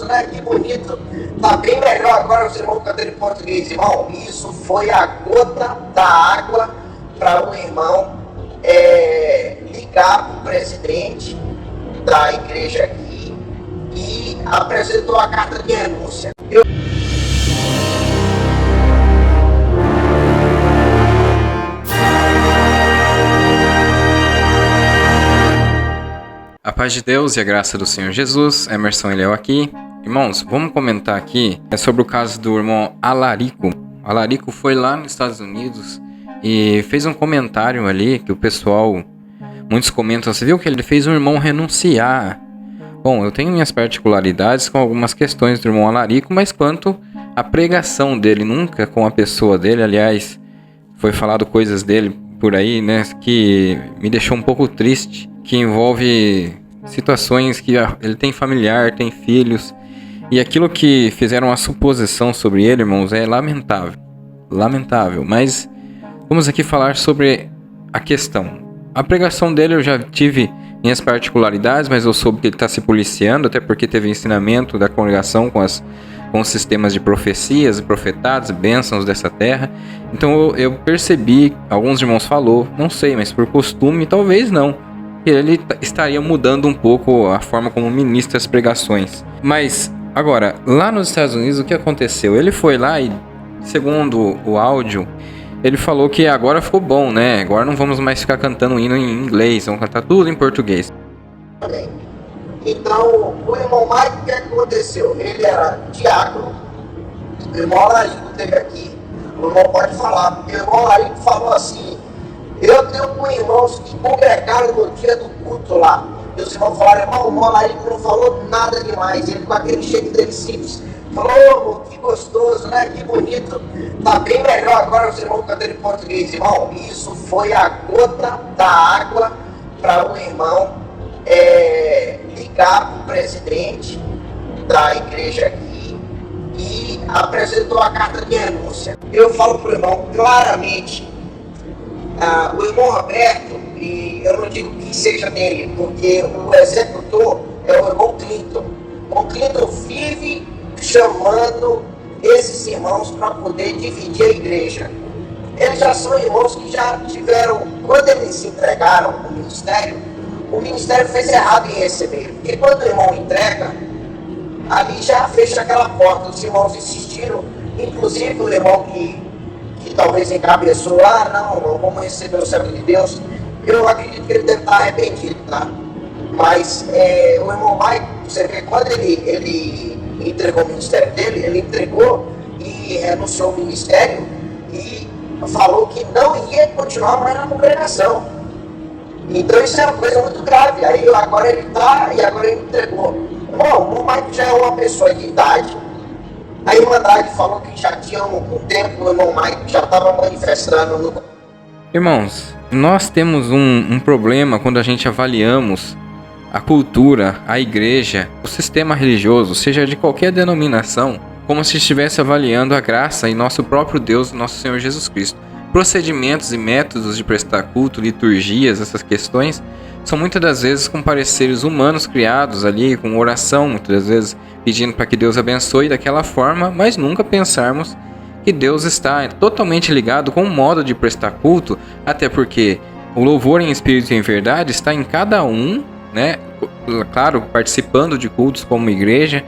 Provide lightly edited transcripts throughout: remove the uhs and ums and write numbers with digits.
gostoso, né? Que bonito. Tá bem melhor agora os irmãos cantando em português, irmão. Isso foi a gota da água para um irmão ligar para o presidente da igreja aqui e apresentou a carta de renúncia. A paz de Deus e a graça do Senhor Jesus, Emerson e Léo aqui. Irmãos, vamos comentar aqui sobre o caso do irmão Alarico. Alarico foi lá nos Estados Unidos e fez um comentário ali que o pessoal, muitos comentam, você viu que ele fez um irmão renunciar. Bom, eu tenho minhas particularidades com algumas questões do irmão Alarico, mas quanto à pregação dele, nunca com a pessoa dele, aliás, foi falado coisas dele por aí, né, que me deixou um pouco triste, que envolve situações que ele tem familiar, tem filhos, e aquilo que fizeram a suposição sobre ele, irmãos, é lamentável, mas vamos aqui falar sobre a questão. A pregação dele eu já tive minhas particularidades, mas eu soube que ele está se policiando, até porque teve ensinamento da congregação com os sistemas de profecias, profetados, bênçãos dessa terra. Então eu percebi, alguns irmãos falou, não sei, mas por costume, talvez não, que ele estaria mudando um pouco a forma como ministra as pregações. Mas, agora, lá nos Estados Unidos, o que aconteceu? Ele foi lá e, segundo o áudio, ele falou que agora ficou bom, né? Agora não vamos mais ficar cantando hino em inglês, vamos cantar tudo em português. Então, o irmão Mike, o que aconteceu? Ele era diácono, o irmão Alarico esteve aqui, o irmão pode falar, porque o irmão Alarico falou assim: eu tenho com irmãos que congregaram no dia do culto lá. E os irmãos falaram: irmão, o irmão Alarico não falou nada demais. Ele, com aquele jeito dele simples, falou: que gostoso, né? Que bonito. Tá bem melhor agora os irmãos cantando em português, irmão. Isso foi a gota da água para um irmão ligar para o presidente da igreja aqui e apresentou a carta de renúncia. Eu falo para o irmão claramente. O irmão Roberto, e eu não digo que seja dele, porque o executor é o irmão Clinton. O Clinton vive chamando esses irmãos para poder dividir a igreja. Eles já são irmãos que já tiveram, quando eles se entregaram o ministério fez errado em receber. Porque quando o irmão entrega, ali já fecha aquela porta. Os irmãos insistiram, inclusive o irmão que talvez encabeçou, não vamos receber o servo de Deus. Eu acredito que ele deve estar arrependido, tá? Mas o irmão Mike, você vê, quando ele entregou o ministério dele, ele entregou e renunciou ao ministério e falou que não ia continuar mais na congregação. Então isso é uma coisa muito grave. Aí agora ele está e agora ele entregou. Bom, o irmão Mike já é uma pessoa de idade. A irmã Andrade falou que já tinha um tempo o irmão Mike já estava manifestando no... Irmãos, nós temos um problema quando a gente avaliamos a cultura, a igreja, o sistema religioso, seja de qualquer denominação, como se estivesse avaliando a graça em nosso próprio Deus, nosso Senhor Jesus Cristo. Procedimentos e métodos de prestar culto, liturgias, essas questões, são muitas das vezes com pareceres humanos criados ali, com oração, muitas das vezes pedindo para que Deus abençoe daquela forma, mas nunca pensarmos que Deus está totalmente ligado com o modo de prestar culto, até porque o louvor em espírito e em verdade está em cada um, né? Claro, participando de cultos como igreja,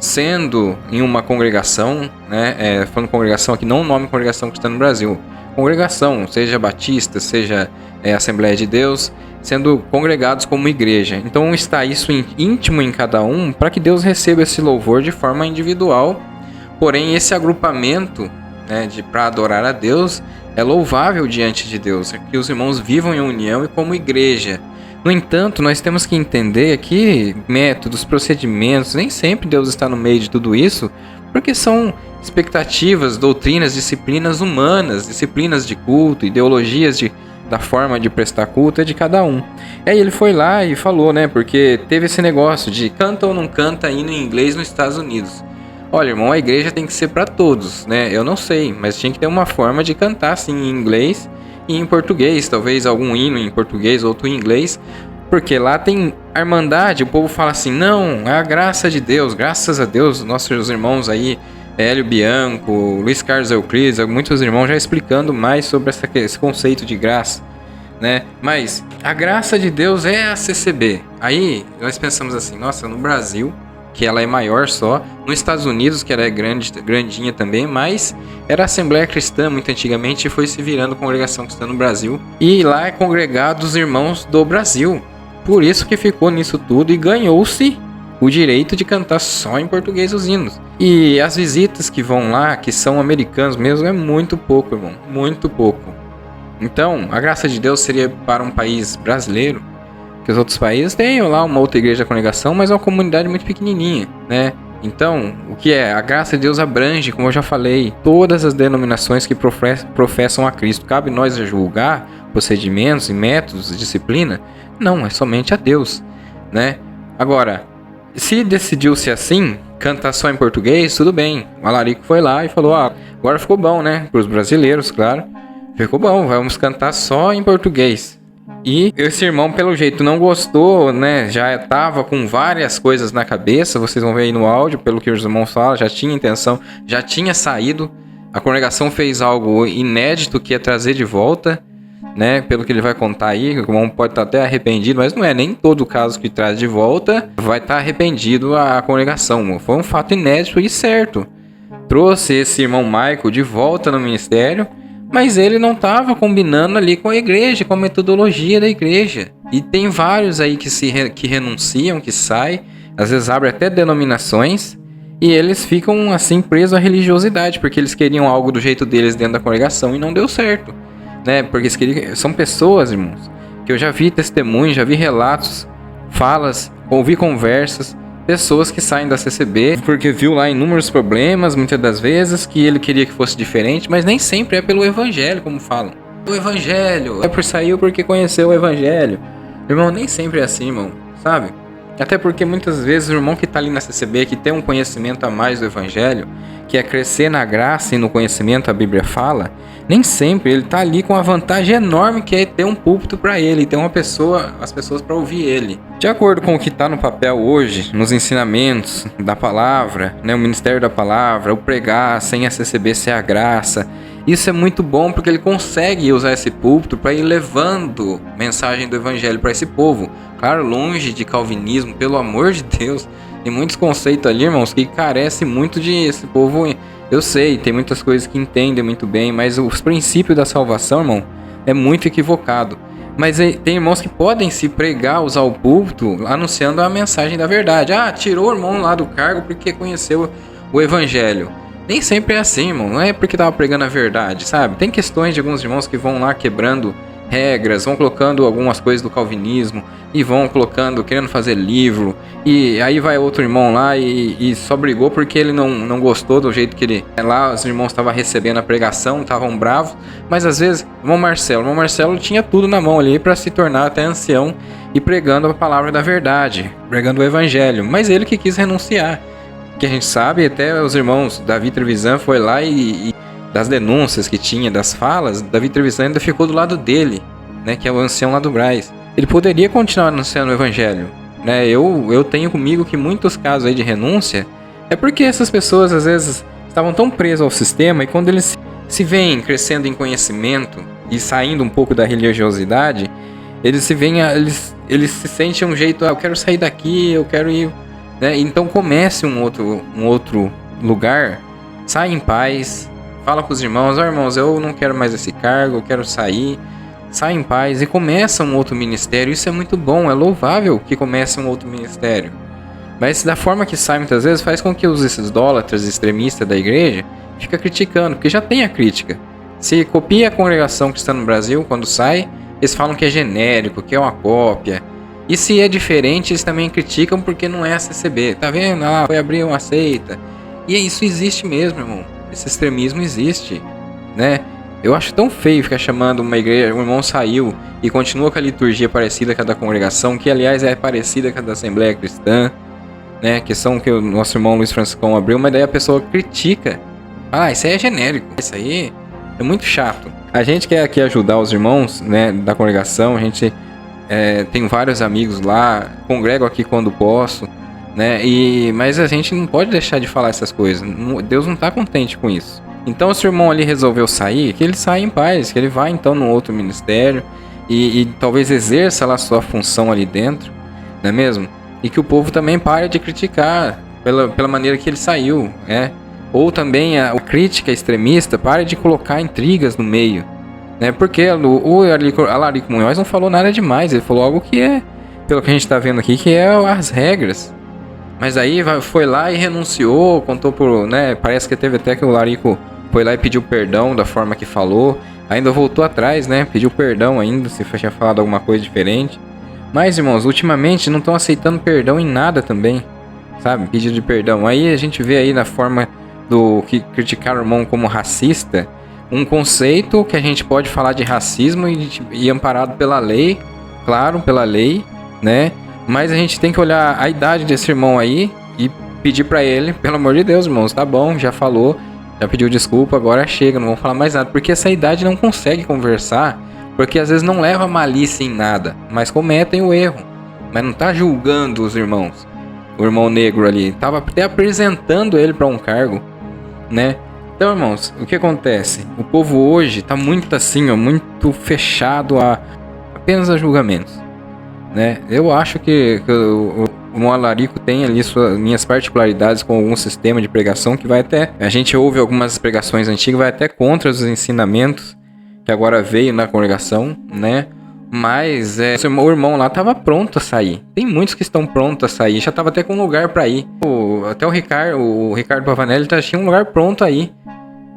sendo em uma congregação, né? Falando congregação aqui, não o nome congregação que está no Brasil, congregação, seja batista, seja Assembleia de Deus, sendo congregados como igreja. Então está isso íntimo em cada um para que Deus receba esse louvor de forma individual. Porém, esse agrupamento, né, para adorar a Deus é louvável diante de Deus, que os irmãos vivam em união e como igreja. No entanto, nós temos que entender que métodos, procedimentos, nem sempre Deus está no meio de tudo isso, porque são expectativas, doutrinas, disciplinas humanas, disciplinas de culto, ideologias da forma de prestar culto é de cada um. Aí ele foi lá e falou, né, porque teve esse negócio de canta ou não canta hino em inglês nos Estados Unidos. Olha, irmão, a igreja tem que ser para todos, né? Eu não sei, mas tinha que ter uma forma de cantar assim em inglês e em português, talvez algum hino em português, outro em inglês, Porque lá tem a irmandade, o povo fala assim, não, é a graça de Deus, graças a Deus, nossos irmãos aí, Hélio Bianco, Luiz Carlos Euclides, muitos irmãos já explicando mais sobre esse conceito de graça, né? Mas a graça de Deus é a CCB. Aí nós pensamos assim, nossa, no Brasil, que ela é maior só, nos Estados Unidos, que ela é grandinha também, mas era a Assembleia Cristã muito antigamente e foi se virando congregação cristã no Brasil. E lá é congregado os irmãos do Brasil. Por isso que ficou nisso tudo e ganhou-se o direito de cantar só em português os hinos. E as visitas que vão lá, que são americanos mesmo, é muito pouco, irmão. Muito pouco. Então, a graça de Deus seria para um país brasileiro, que os outros países têm lá uma outra igreja da congregação, mas é uma comunidade muito pequenininha, né? Então, o que é? A graça de Deus abrange, como eu já falei, todas as denominações que professam a Cristo. Cabe nós julgar procedimentos e métodos, disciplina? Não, é somente a Deus, né? Agora, se decidiu-se assim, cantar só em português, tudo bem. O Alarico foi lá e falou, agora ficou bom, né? Para os brasileiros, claro. Ficou bom, vamos cantar só em português. E esse irmão, pelo jeito, não gostou, né? Já estava com várias coisas na cabeça. Vocês vão ver aí no áudio, pelo que os irmãos falam, já tinha intenção, já tinha saído. A congregação fez algo inédito que é trazer de volta, né? Pelo que ele vai contar aí, o irmão pode estar até arrependido, mas não é nem todo caso que traz de volta vai estar arrependido a congregação. Foi um fato inédito e certo. Trouxe esse irmão Michael de volta no ministério, mas ele não estava combinando ali com a igreja, com a metodologia da igreja. E tem vários aí que renunciam, que saem, às vezes abrem até denominações, e eles ficam assim presos à religiosidade, porque eles queriam algo do jeito deles dentro da congregação e não deu certo, né? Porque eles queriam... São pessoas, irmãos, que eu já vi testemunhos, já vi relatos, falas, ouvi conversas, pessoas que saem da CCB porque viu lá inúmeros problemas, muitas das vezes, que ele queria que fosse diferente, mas nem sempre é pelo evangelho, como falam. O evangelho é por sair porque conheceu o evangelho. Irmão, nem sempre é assim, irmão, sabe? Até porque muitas vezes o irmão que está ali na CCB, que tem um conhecimento a mais do evangelho, que é crescer na graça e no conhecimento, a Bíblia fala, nem sempre ele está ali com a vantagem enorme que é ter um púlpito para ele, ter as pessoas para ouvir ele. De acordo com o que está no papel hoje, nos ensinamentos da palavra, né, o ministério da palavra, o pregar sem a CCB ser a graça, isso é muito bom porque ele consegue usar esse púlpito para ir levando mensagem do evangelho para esse povo. Claro, longe de calvinismo, pelo amor de Deus. Tem muitos conceitos ali, irmãos, que carecem muito de esse povo. Eu sei, tem muitas coisas que entendem muito bem, mas os princípios da salvação, irmão, é muito equivocado. Mas tem irmãos que podem se pregar, usar o púlpito, anunciando a mensagem da verdade. Tirou o irmão lá do cargo porque conheceu o evangelho. Nem sempre é assim, irmão. Não é porque tava pregando a verdade, sabe? Tem questões de alguns irmãos que vão lá quebrando regras, vão colocando algumas coisas do calvinismo e vão colocando, querendo fazer livro, e aí vai outro irmão lá e só brigou porque ele não gostou do jeito que ele... Lá os irmãos estavam recebendo a pregação, estavam bravos, mas às vezes, o irmão Marcelo tinha tudo na mão ali para se tornar até ancião e pregando a palavra da verdade, pregando o evangelho, mas ele que quis renunciar. Que a gente sabe, até os irmãos, Davi Trevisan foi lá e das denúncias que tinha, das falas, Davi Trevisan ainda ficou do lado dele, né, que é o ancião lá do Braz. Ele poderia continuar anunciando o evangelho, né? Eu tenho comigo que muitos casos aí de renúncia é porque essas pessoas às vezes estavam tão presas ao sistema e quando eles se veem crescendo em conhecimento e saindo um pouco da religiosidade, eles se sentem um jeito, eu quero sair daqui, eu quero ir, né? Então comece um outro lugar, sai em paz, fala com os irmãos, irmãos, eu não quero mais esse cargo, eu quero sair, sai em paz e começa um outro ministério. Isso é muito bom, é louvável que comece um outro ministério. Mas da forma que sai muitas vezes faz com que esses idólatras extremistas da igreja fiquem criticando, porque já tem a crítica. Se copia a congregação cristã no Brasil, quando sai, eles falam que é genérico, que é uma cópia. E se é diferente, eles também criticam porque não é a CCB. Tá vendo? Foi abrir uma seita. E isso existe mesmo, irmão. Esse extremismo existe, né? Eu acho tão feio ficar chamando uma igreja, um irmão saiu e continua com a liturgia parecida com a da congregação, que aliás é parecida com a da Assembleia Cristã, né? Que são que o nosso irmão Luiz Franciscão abriu, mas daí a pessoa critica. Isso aí é genérico, isso aí é muito chato. A gente quer aqui ajudar os irmãos, né, da congregação, a gente tenho vários amigos lá, congrego aqui quando posso, né? Mas a gente não pode deixar de falar essas coisas. Deus não está contente com isso. Então, se o irmão ali resolveu sair, que ele saia em paz, que ele vá então num outro ministério e talvez exerça lá a sua função ali dentro, não é mesmo? E que o povo também pare de criticar pela maneira que ele saiu, né? Ou também a crítica extremista pare de colocar intrigas no meio, né? Porque o Alarico Munhoz não falou nada demais, ele falou algo que é, pelo que a gente está vendo aqui, que é as regras. Mas aí foi lá e renunciou, contou por, né? Parece que teve até que o Alarico foi lá e pediu perdão da forma que falou, ainda voltou atrás, né? Pediu perdão ainda, se tinha falado alguma coisa diferente. Mas, irmãos, ultimamente não estão aceitando perdão em nada também, sabe? Pedido de perdão. Aí a gente vê aí na forma do que criticar o irmão como racista, um conceito que a gente pode falar de racismo e amparado pela lei, claro, pela lei, né? Mas a gente tem que olhar a idade desse irmão aí e pedir pra ele, pelo amor de Deus, irmãos, tá bom, já falou, já pediu desculpa, agora chega, não vamos falar mais nada, porque essa idade não consegue conversar, porque às vezes não leva malícia em nada, mas cometem o erro, mas não tá julgando os irmãos. O irmão negro ali tava até apresentando ele para um cargo, né? Então, irmãos, o que acontece? O povo hoje tá muito assim, ó, muito fechado apenas a julgamentos, né? Eu acho que o Alarico tem ali minhas particularidades com algum sistema de pregação que vai até... A gente ouve algumas pregações antigas, vai até contra os ensinamentos que agora veio na congregação, né? Mas o irmão lá estava pronto a sair. Tem muitos que estão prontos a sair, já estava até com um lugar para ir. Até o Ricardo Pavanelli tinha um lugar pronto aí.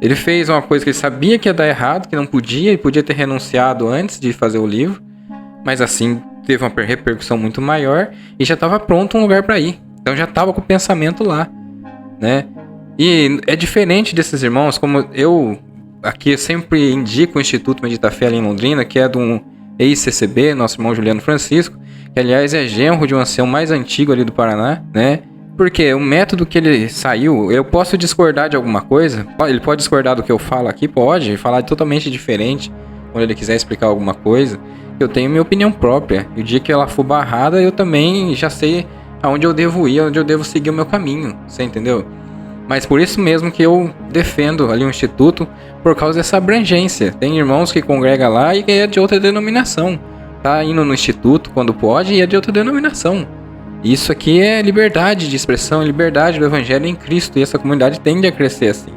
Ele fez uma coisa que ele sabia que ia dar errado, que não podia, e podia ter renunciado antes de fazer o livro. Mas assim, teve uma repercussão muito maior e já estava pronto um lugar para ir. Então já estava com o pensamento lá, né? E é diferente desses irmãos, como eu aqui sempre indico o Instituto Medita Fé ali em Londrina, que é de um ex-CCB, nosso irmão Juliano Francisco, que aliás é genro de um ancião mais antigo ali do Paraná, né? Porque o método que ele saiu, eu posso discordar de alguma coisa, ele pode discordar do que eu falo aqui, pode falar totalmente diferente, quando ele quiser explicar alguma coisa. Eu tenho minha opinião própria, e o dia que ela for barrada, eu também já sei aonde eu devo ir, onde eu devo seguir o meu caminho, você entendeu? Mas por isso mesmo que eu defendo ali o Instituto, por causa dessa abrangência. Tem irmãos que congregam lá e é de outra denominação. Tá indo no Instituto quando pode e é de outra denominação. Isso aqui é liberdade de expressão, liberdade do Evangelho em Cristo. E essa comunidade tende a crescer assim.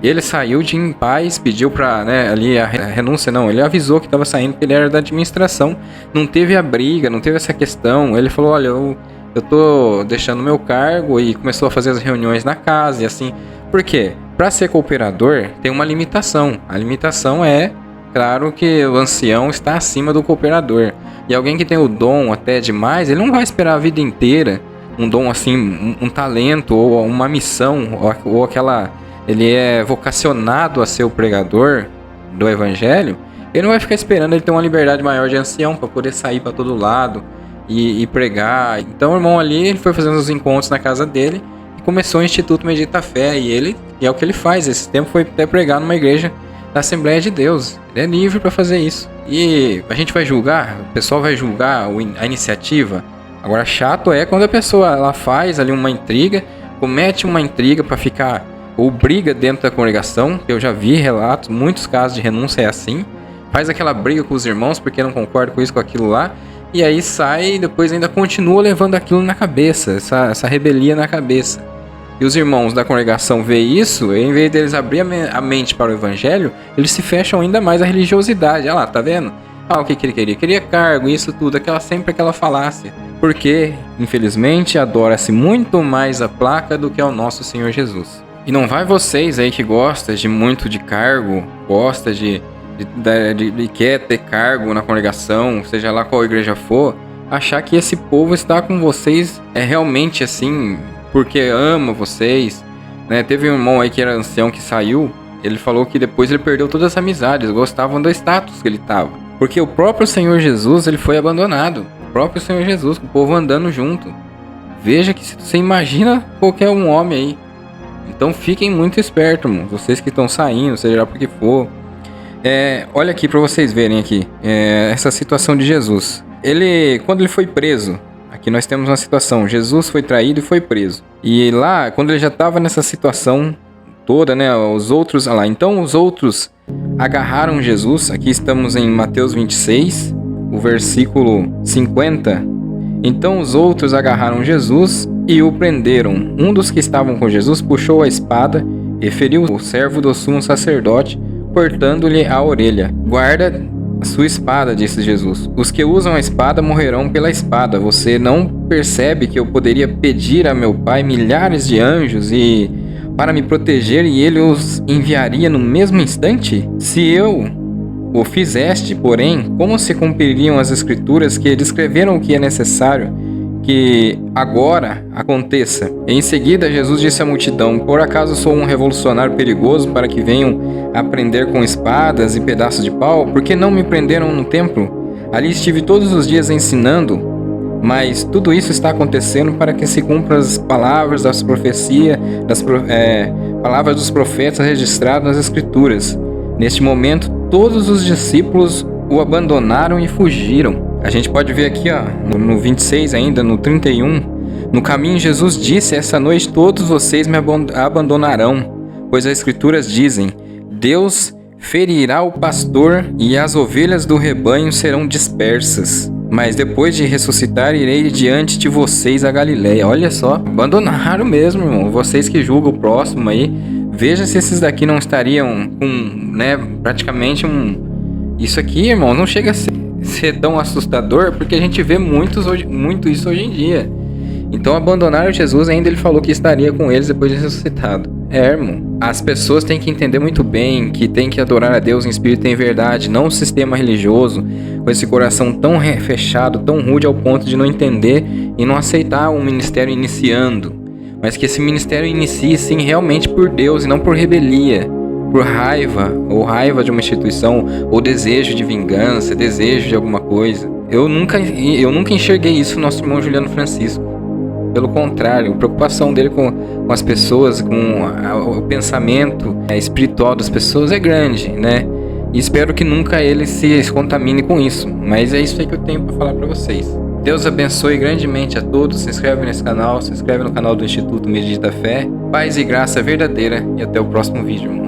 Ele saiu em paz, pediu pra, né, ali a renúncia, não. Ele avisou que estava saindo porque ele era da administração. Não teve a briga, não teve essa questão. Ele falou, olha, eu tô deixando meu cargo, e começou a fazer as reuniões na casa e assim. Por quê? Para ser cooperador tem uma limitação. A limitação é, claro, que o ancião está acima do cooperador. E alguém que tem o dom até demais, ele não vai esperar a vida inteira um dom assim, um talento ou uma missão, ou aquela... Ele é vocacionado a ser o pregador do evangelho, ele não vai ficar esperando ele ter uma liberdade maior de ancião para poder sair para todo lado e pregar. Então o irmão ali, ele foi fazendo os encontros na casa dele e começou o Instituto Medita Fé, e é o que ele faz. Esse tempo foi até pregar numa igreja da Assembleia de Deus. Ele é livre para fazer isso. E a gente vai julgar, o pessoal vai julgar a iniciativa. Agora, chato é quando a pessoa ela faz ali uma intriga, comete uma intriga para ficar, ou briga dentro da congregação. Eu já vi relatos, muitos casos de renúncia é assim. Faz aquela briga com os irmãos porque não concorda com isso, com aquilo lá. E aí sai e depois ainda continua levando aquilo na cabeça, essa rebelia na cabeça. E os irmãos da congregação veem isso, e em vez deles abrir a mente para o evangelho, eles se fecham ainda mais à religiosidade. Olha lá, tá vendo? O que ele queria? Queria cargo, isso tudo, sempre aquela falácia. Porque, infelizmente, adora-se muito mais a placa do que ao nosso Senhor Jesus. E não vai vocês aí que gostam de muito de cargo, gosta de quer ter cargo na congregação, seja lá qual igreja for, achar que esse povo está com vocês realmente assim, porque ama vocês, né? Teve um irmão aí que era ancião que saiu, ele falou que depois ele perdeu todas as amizades, gostavam do status que ele estava, porque o próprio Senhor Jesus, ele foi abandonado, o próprio Senhor Jesus, com o povo andando junto. Veja que você imagina qualquer um homem aí. Então fiquem muito espertos, irmão. Vocês que estão saindo, seja lá por que for. Olha aqui para vocês verem aqui essa situação de Jesus. quando ele foi preso, aqui nós temos uma situação, Jesus foi traído e foi preso. E lá, quando ele já estava nessa situação toda, né, os outros agarraram Jesus. Aqui estamos em Mateus 26, o versículo 50. Então os outros agarraram Jesus e o prenderam. Um dos que estavam com Jesus puxou a espada e feriu o servo do sumo sacerdote, cortando-lhe a orelha. Guarda a sua espada, disse Jesus. Os que usam a espada morrerão pela espada. Você não percebe que eu poderia pedir a meu Pai milhares de anjos para me proteger e ele os enviaria no mesmo instante? Se eu o fizeste, porém, como se cumpririam as escrituras que descreveram o que é necessário que agora aconteça? Em seguida, Jesus disse à multidão: por acaso sou um revolucionário perigoso para que venham a prender com espadas e pedaços de pau? Por que não me prenderam no templo? Ali estive todos os dias ensinando. Mas tudo isso está acontecendo para que se cumpram as palavras das profecias, palavras dos profetas registradas nas Escrituras. Neste momento, todos os discípulos o abandonaram e fugiram. A gente pode ver aqui, no 26 ainda, no 31. No caminho, Jesus disse: essa noite todos vocês me abandonarão, pois as Escrituras dizem: Deus ferirá o pastor e as ovelhas do rebanho serão dispersas. Mas depois de ressuscitar, irei diante de vocês a Galileia. Olha só, abandonaram mesmo, irmão. Vocês que julgam o próximo aí, veja se esses daqui não estariam com, praticamente Isso aqui, irmão, não chega a ser tão assustador, porque a gente vê muito isso hoje em dia. Então abandonaram Jesus, ainda ele falou que estaria com eles depois de ressuscitado. Irmão, as pessoas têm que entender muito bem que tem que adorar a Deus em espírito e em verdade, não um sistema religioso com esse coração tão fechado, tão rude ao ponto de não entender e não aceitar um ministério iniciando, mas que esse ministério inicie sim realmente por Deus e não por rebelia, por raiva de uma instituição, ou desejo de vingança, desejo de alguma coisa. Eu nunca enxerguei isso no nosso irmão Juliano Francisco. Pelo contrário, a preocupação dele com as pessoas, com o pensamento espiritual das pessoas é grande, né? E espero que nunca ele se contamine com isso. Mas é isso aí que eu tenho para falar para vocês. Deus abençoe grandemente a todos. Se inscreve nesse canal, se inscreve no canal do Instituto Medita Fé. Paz e graça verdadeira e até o próximo vídeo.